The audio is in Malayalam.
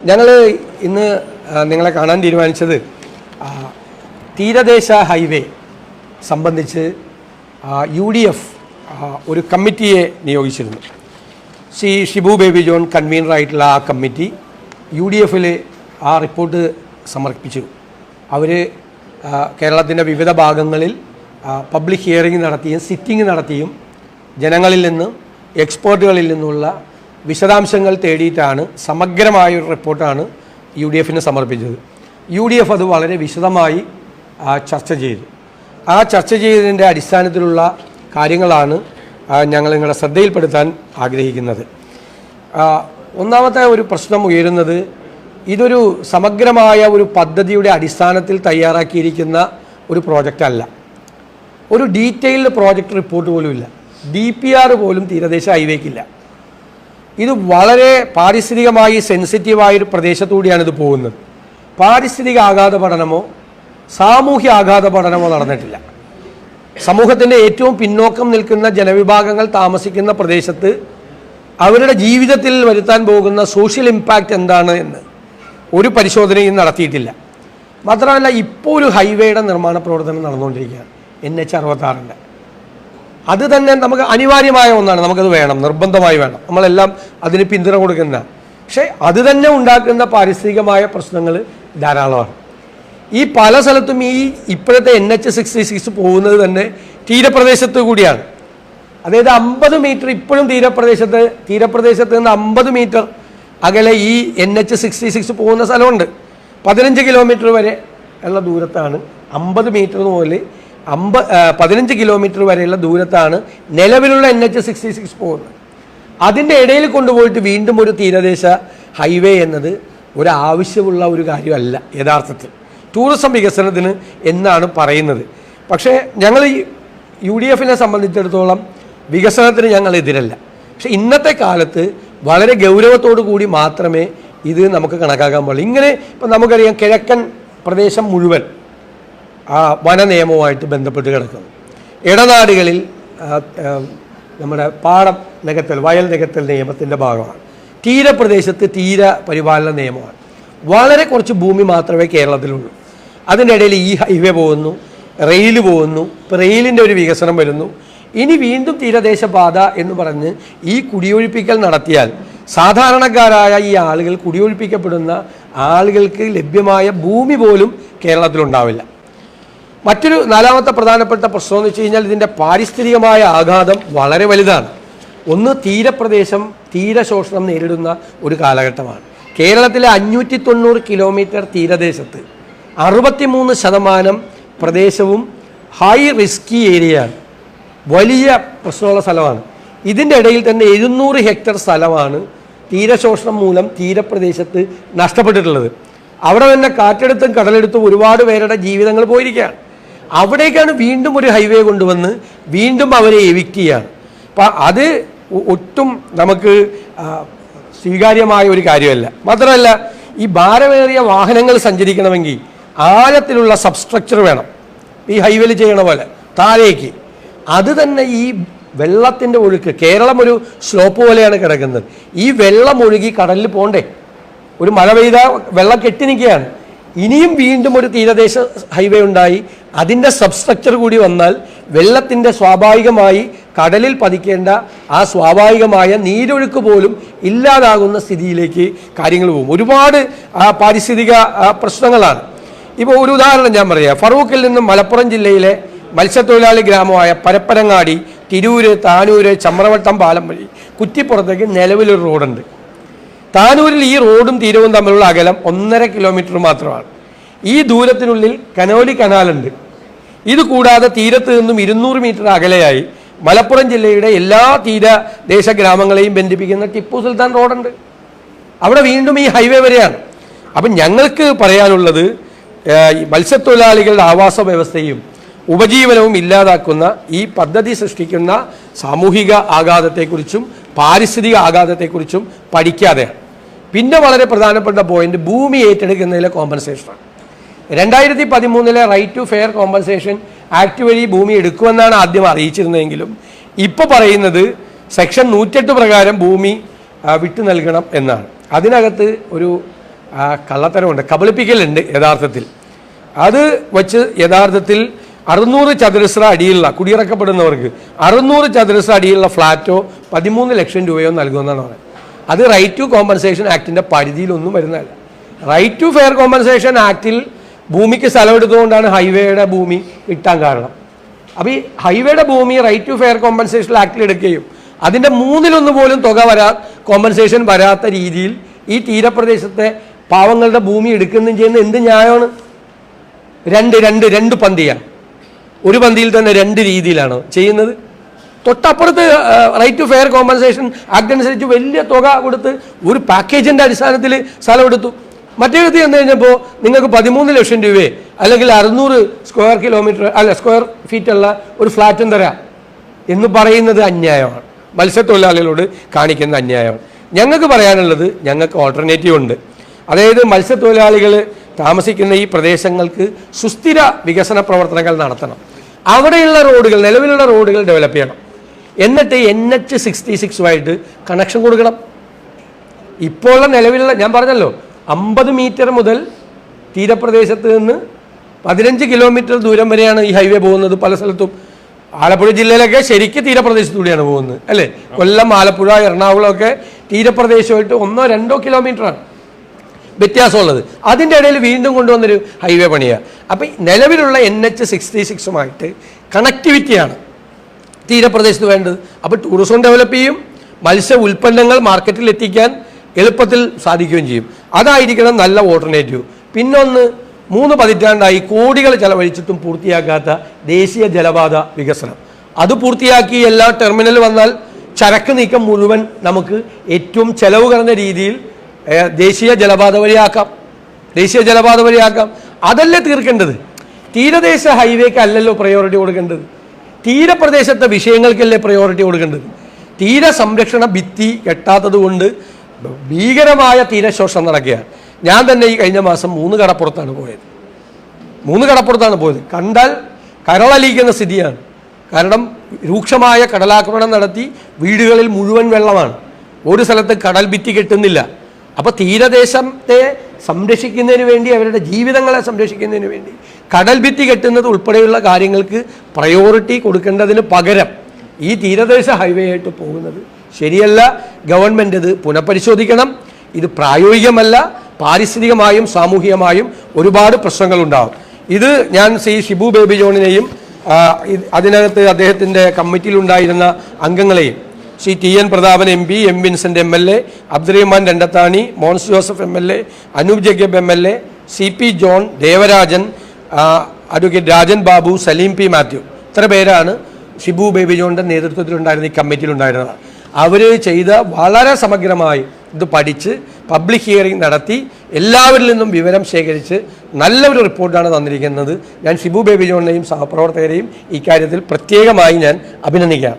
ഞങ്ങൾ ഇന്ന് നിങ്ങളെ കാണാൻ തീരുമാനിച്ചത് തീരദേശ ഹൈവേ സംബന്ധിച്ച് UDF ഒരു കമ്മിറ്റിയെ നിയോഗിച്ചിരുന്നു. ശ്രീ ഷിബു ബേബി ജോൺ കൺവീനറായിട്ടുള്ള ആ കമ്മിറ്റി UDFിൽ ആ റിപ്പോർട്ട് സമർപ്പിച്ചു. അവർ കേരളത്തിൻ്റെ വിവിധ ഭാഗങ്ങളിൽ പബ്ലിക് ഹിയറിംഗ് നടത്തിയും സിറ്റിംഗ് നടത്തിയും ജനങ്ങളിൽ നിന്നും എക്സ്പേർട്ടുകളിൽ നിന്നുള്ള വിശദാംശങ്ങൾ തേടിയിട്ടാണ് സമഗ്രമായൊരു റിപ്പോർട്ടാണ് UDFിന് സമർപ്പിച്ചത്. UDF അത് വളരെ വിശദമായി ചർച്ച ചെയ്തു. ആ ചർച്ച ചെയ്തതിൻ്റെ അടിസ്ഥാനത്തിലുള്ള കാര്യങ്ങളാണ് ഞങ്ങൾ നിങ്ങളുടെ ശ്രദ്ധയിൽപ്പെടുത്താൻ ആഗ്രഹിക്കുന്നത്. ഒന്നാമത്തെ ഒരു പ്രശ്നം ഉയരുന്നത്, ഇതൊരു സമഗ്രമായ ഒരു പദ്ധതിയുടെ അടിസ്ഥാനത്തിൽ തയ്യാറാക്കിയിരിക്കുന്ന ഒരു പ്രോജക്റ്റ് അല്ല. ഒരു ഡീറ്റെയിൽഡ് പ്രോജക്റ്റ് റിപ്പോർട്ട് പോലും ഇല്ല. DPR പോലും തീരദേശ ഹൈവേക്കില്ല. ഇത് വളരെ പാരിസ്ഥിതികമായി സെൻസിറ്റീവായൊരു പ്രദേശത്തുകൂടിയാണ് ഇത് പോകുന്നത്. പാരിസ്ഥിതിക ആഘാത പഠനമോ സാമൂഹ്യ ആഘാത പഠനമോ നടന്നിട്ടില്ല. സമൂഹത്തിൻ്റെ ഏറ്റവും പിന്നോക്കം നിൽക്കുന്ന ജനവിഭാഗങ്ങൾ താമസിക്കുന്ന പ്രദേശത്ത് അവരുടെ ജീവിതത്തിൽ വരുത്താൻ പോകുന്ന സോഷ്യൽ ഇമ്പാക്റ്റ് എന്താണ് എന്ന് ഒരു പരിശോധനയും നടത്തിയിട്ടില്ല. മാത്രമല്ല, ഇപ്പോൾ ഒരു ഹൈവേയുടെ നിർമ്മാണ പ്രവർത്തനം നടന്നുകൊണ്ടിരിക്കുകയാണ്, NH66. അത് തന്നെ നമുക്ക് അനിവാര്യമായ ഒന്നാണ്, നമുക്കത് വേണം, നിർബന്ധമായി വേണം, നമ്മളെല്ലാം അതിന് പിന്തുണ കൊടുക്കുന്ന. പക്ഷേ അത് തന്നെ ഉണ്ടാക്കുന്ന പാരിസ്ഥിതികമായ പ്രശ്നങ്ങൾ ധാരാളമാണ്. ഈ പല സ്ഥലത്തും ഈ ഇപ്പോഴത്തെ NH66 പോകുന്നത് തന്നെ തീരപ്രദേശത്ത് കൂടിയാണ്. അതായത് 50 മീറ്റർ ഇപ്പോഴും തീരപ്രദേശത്ത് നിന്ന് 50 മീറ്റർ അകലെ ഈ NH66 പോകുന്ന സ്ഥലമുണ്ട്. 15 കിലോമീറ്റർ വരെ ഉള്ള ദൂരത്താണ്, 50 മീറ്റർ മുതൽ 15 കിലോമീറ്റർ വരെയുള്ള ദൂരത്താണ് നിലവിലുള്ള NH66 പോകുന്നത്. അതിൻ്റെ ഇടയിൽ കൊണ്ടുപോയിട്ട് വീണ്ടും ഒരു തീരദേശ ഹൈവേ എന്നത് ഒരാവശ്യമുള്ള ഒരു കാര്യമല്ല യഥാർത്ഥത്തിൽ. ടൂറിസം വികസനത്തിന് എന്നാണ് പറയുന്നത്. പക്ഷേ ഞങ്ങൾ UDFിനെ സംബന്ധിച്ചിടത്തോളം വികസനത്തിന് ഞങ്ങൾ എതിരല്ല. പക്ഷേ ഇന്നത്തെ കാലത്ത് വളരെ ഗൗരവത്തോടു കൂടി മാത്രമേ ഇത് നമുക്ക് കണക്കാക്കാൻ പാടുള്ളൂ. ഇങ്ങനെ ഇപ്പം നമുക്കറിയാം, കിഴക്കൻ പ്രദേശം മുഴുവൻ വന നിയമവുമായിട്ട് ബന്ധപ്പെട്ട് കിടക്കുന്നു. ഇടനാടുകളിൽ നമ്മുടെ പാടം നികത്തൽ, വയൽ നികത്തൽ നിയമത്തിൻ്റെ ഭാഗമാണ്. തീരപ്രദേശത്ത് തീര പരിപാലന നിയമമാണ്. വളരെ കുറച്ച് ഭൂമി മാത്രമേ കേരളത്തിലുള്ളൂ. അതിൻ്റെ ഇടയിൽ ഈ ഹൈവേ പോകുന്നു, റെയിൽ പോകുന്നു, ഇപ്പോൾ റെയിലിൻ്റെ ഒരു വികസനം വരുന്നു. ഇനി വീണ്ടും തീരദേശപാത എന്ന് പറഞ്ഞ് ഈ കുടിയൊഴിപ്പിക്കൽ നടത്തിയാൽ സാധാരണക്കാരായ ഈ ആളുകൾ, കുടിയൊഴിപ്പിക്കപ്പെടുന്ന ആളുകൾക്ക് ലഭ്യമായ ഭൂമി പോലും കേരളത്തിലുണ്ടാവില്ല. മറ്റൊരു നാലാമത്തെ പ്രധാനപ്പെട്ട പ്രശ്നം എന്ന് വെച്ച് കഴിഞ്ഞാൽ, ഇതിൻ്റെ പാരിസ്ഥിതികമായ ആഘാതം വളരെ വലുതാണ്. ഒന്ന്, തീരപ്രദേശം തീരശോഷണം നേരിടുന്ന ഒരു കാലഘട്ടമാണ്. കേരളത്തിലെ 590 കിലോമീറ്റർ തീരദേശത്ത് 63% പ്രദേശവും ഹൈ റിസ്കി ഏരിയയാണ്, വലിയ പ്രശ്നമുള്ള സ്ഥലമാണ്. ഇതിൻ്റെ ഇടയിൽ തന്നെ 700 ഹെക്ടർ സ്ഥലമാണ് തീരശോഷണം മൂലം തീരപ്രദേശത്ത് നഷ്ടപ്പെട്ടിട്ടുള്ളത്. അവിടെ തന്നെ കാറ്റെടുത്തും കടലെടുത്തും ഒരുപാട് പേരുടെ ജീവിതങ്ങൾ പോയിരിക്കുകയാണ്. അവിടേക്കാണ് വീണ്ടും ഒരു ഹൈവേ കൊണ്ടുവന്ന് വീണ്ടും അവരെ എവിക്റ്റ് ചെയ്യുകയാണ്. അപ്പം അത് ഒട്ടും നമുക്ക് സ്വീകാര്യമായ ഒരു കാര്യമല്ല. മാത്രമല്ല, ഈ ഭാരമേറിയ വാഹനങ്ങൾ സഞ്ചരിക്കണമെങ്കിൽ ആഴത്തിലുള്ള സബ്സ്ട്രക്ചർ വേണം, ഈ ഹൈവേയിൽ ചെയ്യണ പോലെ താഴേക്ക്. അത് തന്നെ ഈ വെള്ളത്തിൻ്റെ ഒഴുക്ക്, കേരളം ഒരു സ്ലോപ്പ് പോലെയാണ് കിടക്കുന്നത്. ഈ വെള്ളം ഒഴുകി കടലിൽ പോകണ്ടേ? ഒരു മഴ പെയ്താൽ വെള്ളം കെട്ടി നിൽക്കുകയാണ്. ഇനിയും വീണ്ടും ഒരു തീരദേശ ഹൈവേ ഉണ്ടായി അതിൻ്റെ സബ്സ്ട്രക്ചർ കൂടി വന്നാൽ വെള്ളത്തിൻ്റെ സ്വാഭാവികമായി കടലിൽ പതിക്കേണ്ട ആ സ്വാഭാവികമായ നീരൊഴുക്ക് പോലും ഇല്ലാതാകുന്ന സ്ഥിതിയിലേക്ക് കാര്യങ്ങൾ പോകും. ഒരുപാട് പാരിസ്ഥിതിക പ്രശ്നങ്ങളാണ്. ഇപ്പോൾ ഒരു ഉദാഹരണം ഞാൻ പറയാം. ഫറൂഖിൽ നിന്നും മലപ്പുറം ജില്ലയിലെ മത്സ്യത്തൊഴിലാളി ഗ്രാമമായ പരപ്പനങ്ങാടി, തിരൂര്, താനൂര്, ചമ്രവട്ടം പാലം വഴി കുറ്റിപ്പുറത്തേക്ക് നിലവിലൊരു റോഡുണ്ട്. താനൂരിൽ ഈ റോഡും തീരവും തമ്മിലുള്ള അകലം 1.5 കിലോമീറ്റർ മാത്രമാണ്. ഈ ദൂരത്തിനുള്ളിൽ കനോലി കനാലുണ്ട്. ഇത് കൂടാതെ തീരത്ത് നിന്നും 200 മീറ്റർ അകലെയായി മലപ്പുറം ജില്ലയുടെ എല്ലാ തീരദേശ ഗ്രാമങ്ങളെയും ബന്ധിപ്പിക്കുന്ന ടിപ്പു സുൽത്താൻ റോഡുണ്ട്. അവിടെ വീണ്ടും ഈ ഹൈവേ വരെയാണ്. അപ്പം ഞങ്ങൾക്ക് പറയാനുള്ളത്, മത്സ്യത്തൊഴിലാളികളുടെ ആവാസ വ്യവസ്ഥയും ഉപജീവനവും ഇല്ലാതാക്കുന്ന ഈ പദ്ധതി സൃഷ്ടിക്കുന്ന സാമൂഹിക ആഘാതത്തെക്കുറിച്ചും പാരിസ്ഥിതിക ആഘാതത്തെക്കുറിച്ചും പഠിക്കാതെയാണ്. പിന്നെ വളരെ പ്രധാനപ്പെട്ട പോയിന്റ്, ഭൂമി ഏറ്റെടുക്കുന്നതിലെ കോമ്പൻസേഷനാണ്. 2013 right to fair compensation act വഴി ഭൂമി എടുക്കുമെന്നാണ് ആദ്യം അറിയിച്ചിരുന്നതെങ്കിലും ഇപ്പോൾ പറയുന്നത് സെക്ഷൻ 108 പ്രകാരം ഭൂമി വിട്ടു നൽകണം എന്നാണ്. അതിനകത്ത് ഒരു കള്ളത്തരമുണ്ട്, കബളിപ്പിക്കലുണ്ട് യഥാർത്ഥത്തിൽ. അത് വച്ച് യഥാർത്ഥത്തിൽ 600 ചതുരശ്ര അടിയുള്ള കുടിയിറക്കപ്പെടുന്നവർക്ക് 600 ചതുരശ്ര അടിയുള്ള ഫ്ലാറ്റോ 13 ലക്ഷം രൂപയോ നൽകുമെന്നാണ് പറയുന്നത്. അത് റൈറ്റ് ടു കോമ്പൻസേഷൻ ആക്ടിൻ്റെ പരിധിയിലൊന്നും വരുന്നതല്ല. റൈറ്റ് ടു ഫെയർ കോമ്പൻസേഷൻ ആക്ടിൽ ഭൂമിക്ക് സ്ഥലമെടുത്തുകൊണ്ടാണ് ഹൈവേയുടെ ഭൂമി കിട്ടാൻ കാരണം. അപ്പോൾ ഈ ഹൈവേയുടെ ഭൂമി റൈറ്റ് ടു ഫെയർ കോമ്പൻസേഷൻ ആക്ടിൽ എടുക്കുകയും അതിൻ്റെ 1/3 പോലും തുക കോമ്പൻസേഷൻ വരാത്ത രീതിയിൽ ഈ തീരപ്രദേശത്തെ പാവങ്ങളുടെ ഭൂമി എടുക്കുകയും ചെയ്യുന്ന എന്ത് ന്യായമാണ്? രണ്ട് പന്തിയാണ്. ഒരു പന്തിയിൽ തന്നെ 2 രീതിയിലാണ് ചെയ്യുന്നത്. തൊട്ടപ്പുറത്ത് right to fair compensation act അനുസരിച്ച് വലിയ തുക കൊടുത്ത് ഒരു പാക്കേജിൻ്റെ അടിസ്ഥാനത്തിൽ സ്ഥലം എടുത്തു. മറ്റേടത്ത് ചെന്ന് കഴിഞ്ഞപ്പോൾ നിങ്ങൾക്ക് 13 ലക്ഷം രൂപയെ അല്ലെങ്കിൽ 600 സ്ക്വയർ ഫീറ്റ് ഉള്ള ഒരു ഫ്ലാറ്റും തരാം എന്ന് പറയുന്നത് അന്യായമാണ്. മത്സ്യത്തൊഴിലാളികളോട് കാണിക്കുന്ന അന്യായമാണ്. ഞങ്ങൾക്ക് പറയാനുള്ളത്, ഞങ്ങൾക്ക് ഓൾട്ടർനേറ്റീവ് ഉണ്ട്. അതായത് മത്സ്യത്തൊഴിലാളികൾ താമസിക്കുന്ന ഈ പ്രദേശങ്ങൾക്ക് സുസ്ഥിര വികസന പ്രവർത്തനങ്ങൾ നടത്തണം. അവിടെയുള്ള റോഡുകൾ, നിലവിലുള്ള റോഡുകൾ ഡെവലപ്പ് ചെയ്യണം. എന്നിട്ട് NH66 കണക്ഷൻ കൊടുക്കണം. ഇപ്പോൾ നിലവിലുള്ള, ഞാൻ പറഞ്ഞല്ലോ, 50 മീറ്റർ മുതൽ തീരപ്രദേശത്ത് നിന്ന് 15 കിലോമീറ്റർ ദൂരം വരെയാണ് ഈ ഹൈവേ പോകുന്നത്. പല സ്ഥലത്തും ആലപ്പുഴ ജില്ലയിലൊക്കെ ശരിക്കും തീരപ്രദേശത്തൂടെയാണ് പോകുന്നത്, അല്ലേ? കൊല്ലം, ആലപ്പുഴ, എറണാകുളം ഒക്കെ തീരപ്രദേശമായിട്ട് 1-2 കിലോമീറ്ററാണ് വ്യത്യാസമുള്ളത്. അതിൻ്റെ ഇടയിൽ വീണ്ടും കൊണ്ടുവന്നൊരു ഹൈവേ പണിയാണ്. അപ്പം നിലവിലുള്ള NH66 കണക്ടിവിറ്റിയാണ് തീരപ്രദേശത്ത് വേണ്ടത്. അപ്പോൾ ടൂറിസം ഡെവലപ്പ് ചെയ്യും, മത്സ്യ ഉൽപ്പന്നങ്ങൾ മാർക്കറ്റിൽ എത്തിക്കാൻ എളുപ്പത്തിൽ സാധിക്കുകയും ചെയ്യും. അതായിരിക്കണം നല്ല ഓൾട്ടർനേറ്റീവ്. പിന്നൊന്ന്, 3 പതിറ്റാണ്ടായി കോടികൾ ചെലവഴിച്ചിട്ടും പൂർത്തിയാക്കാത്ത ദേശീയ ജലപാത വികസനം. അത് പൂർത്തിയാക്കി എല്ലാ ടെർമിനൽ വന്നാൽ ചരക്ക് നീക്കം മുഴുവൻ നമുക്ക് ഏറ്റവും ചെലവ് കുറഞ്ഞ രീതിയിൽ ദേശീയ ജലപാത വഴിയാക്കാം. അതല്ലേ തീർക്കേണ്ടത്. തീരദേശ ഹൈവേക്ക് അല്ലല്ലോ പ്രയോറിറ്റി കൊടുക്കേണ്ടത്. തീരപ്രദേശത്തെ വിഷയങ്ങൾക്കല്ലേ പ്രയോറിറ്റി കൊടുക്കേണ്ടത്. തീരസംരക്ഷണ ഭിത്തി കെട്ടാത്തത് കൊണ്ട് ഭീകരമായ തീരശോഷണം നടക്കുകയാണ്. ഞാൻ തന്നെ ഈ കഴിഞ്ഞ മാസം 3 കടപ്പുറത്താണ് പോയത്. കണ്ടാൽ കരളലിയിക്കുന്ന സ്ഥിതിയാണ്. കാരണം രൂക്ഷമായ കടലാക്രമണം നടത്തി വീടുകളിൽ മുഴുവൻ വെള്ളമാണ്. ഒരു സ്ഥലത്ത് കടൽ ഭിത്തി കെട്ടുന്നില്ല. അപ്പോൾ തീരദേശത്തെ സംരക്ഷിക്കുന്നതിന് വേണ്ടി, അവരുടെ ജീവിതങ്ങളെ സംരക്ഷിക്കുന്നതിന് വേണ്ടി കടൽ ഭിത്തി കെട്ടുന്നത് ഉൾപ്പെടെയുള്ള കാര്യങ്ങൾക്ക് പ്രയോറിറ്റി കൊടുക്കേണ്ടതിന് പകരം ഈ തീരദേശ ഹൈവേ ആയിട്ട് പോകുന്നത് ശരിയല്ല. ഗവൺമെൻറ് ഇത് പുനഃപരിശോധിക്കണം. ഇത് പ്രായോഗികമല്ല. പാരിസ്ഥിതികമായും സാമൂഹികമായും ഒരുപാട് പ്രശ്നങ്ങളുണ്ടാകും. ഇത് ഞാൻ ഷിബു ബേബി ജോണിനെയും അതിനകത്ത് അദ്ദേഹത്തിൻ്റെ കമ്മിറ്റിയിലുണ്ടായിരുന്ന അംഗങ്ങളെയും TN Prathapan MP, M Vincent MLA, Abdurahman Randathani, Mons Joseph MLA, Anoop Jacob MLA, CP John, Devarajan, advocate Rajan Babu, Saleem P Mathew, ഇത്ര പേരാണ് ഷിബു ബേബി ജോണിൻ്റെ നേതൃത്വത്തിലുണ്ടായിരുന്ന ഈ കമ്മിറ്റിയിലുണ്ടായിരുന്നത്. അവർ ചെയ്ത വളരെ സമഗ്രമായി ഇത് പഠിച്ച് പബ്ലിക് ഹിയറിംഗ് നടത്തി എല്ലാവരിൽ നിന്നും വിവരം ശേഖരിച്ച് നല്ലൊരു റിപ്പോർട്ടാണ് തന്നിരിക്കുന്നത്. ഞാൻ ഷിബു ബേബി ജോണിനെയും സഹപ്രവർത്തകരെയും ഇക്കാര്യത്തിൽ പ്രത്യേകമായി ഞാൻ അഭിനന്ദിക്കാം.